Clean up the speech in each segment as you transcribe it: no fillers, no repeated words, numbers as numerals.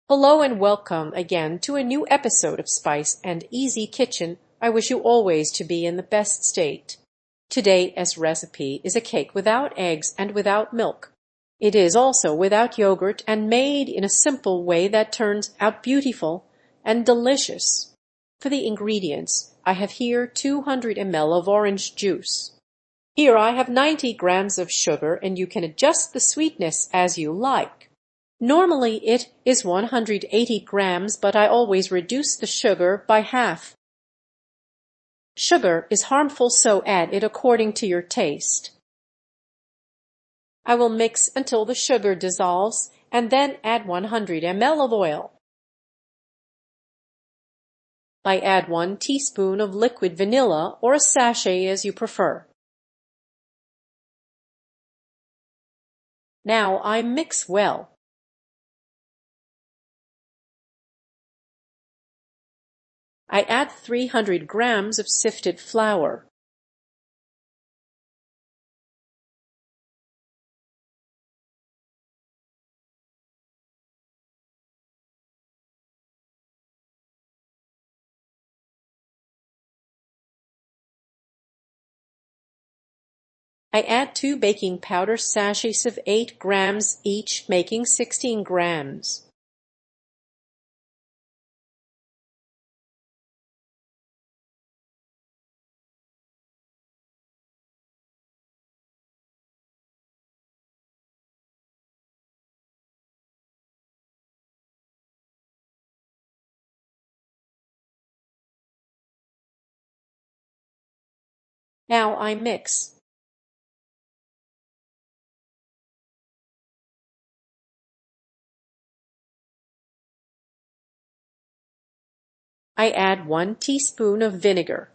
Hello and welcome again to a new episode of Spice and Easy Kitchen. I wish you always to be in the best state. Today's recipe is a cake without eggs and without milk. It is also without yogurt and made in a simple way that turns out beautiful and delicious. For the ingredients, I have here 200 ml of orange juice. Here I have 90 grams of sugar, and you can adjust the sweetness as you like. Normally it is 180 grams, but I always reduce the sugar by half. Sugar is harmful, so add it according to your taste. I will mix until the sugar dissolves and then add 100 ml of oil. I add 1 teaspoon of liquid vanilla or a sachet as you prefer. Now I mix well. I add 300 grams of sifted flour. I add 2 baking powder sachets of 8 grams each, making 16 grams. Now I mix. I add 1 teaspoon of vinegar.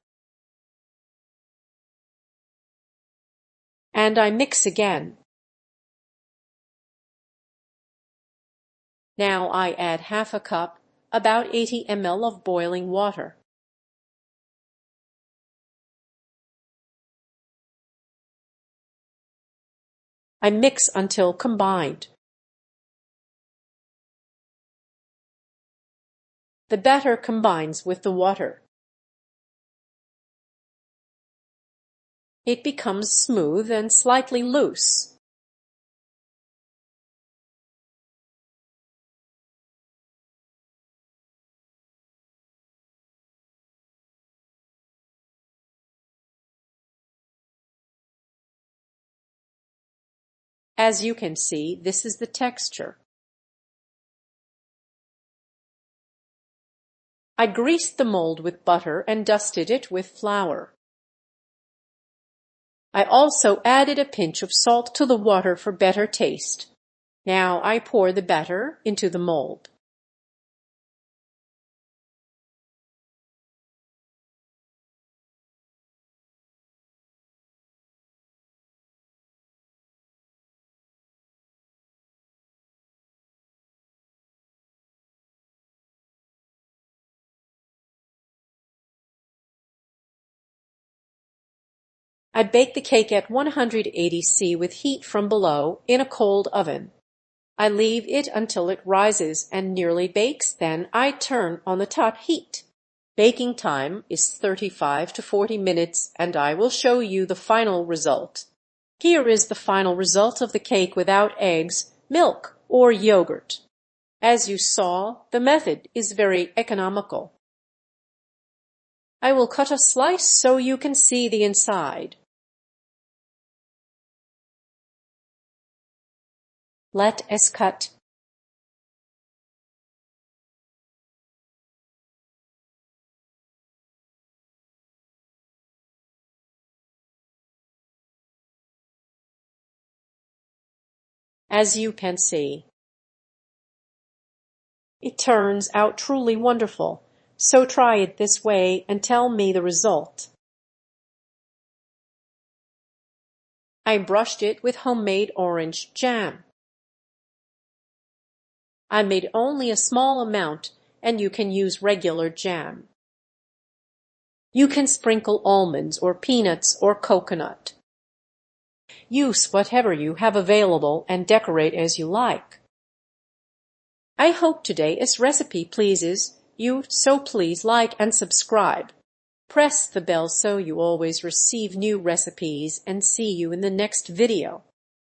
And I mix again. Now I add half a cup, about 80 ml of boiling water. I mix until combined. The batter combines with the water. It becomes smooth and slightly loose. As you can see, this is the texture. I greased the mold with butter and dusted it with flour. I also added a pinch of salt to the water for better taste. Now I pour the batter into the mold. I bake the cake at 180 C with heat from below in a cold oven. I leave it until it rises and nearly bakes, then I turn on the top heat. Baking time is 35 to 40 minutes, and I will show you the final result. Here is the final result of the cake without eggs, milk, or yogurt. As you saw, the method is very economical. I will cut a slice so you can see the inside. Let us cut. As you can see, it turns out truly wonderful, so try it this way and tell me the result. I brushed it with homemade orange jam. I made only a small amount, and you can use regular jam. You can sprinkle almonds or peanuts or coconut. Use whatever you have available and decorate as you like. I hope today's recipe pleases you, so please like and subscribe. Press the bell so you always receive new recipes, and see you in the next video.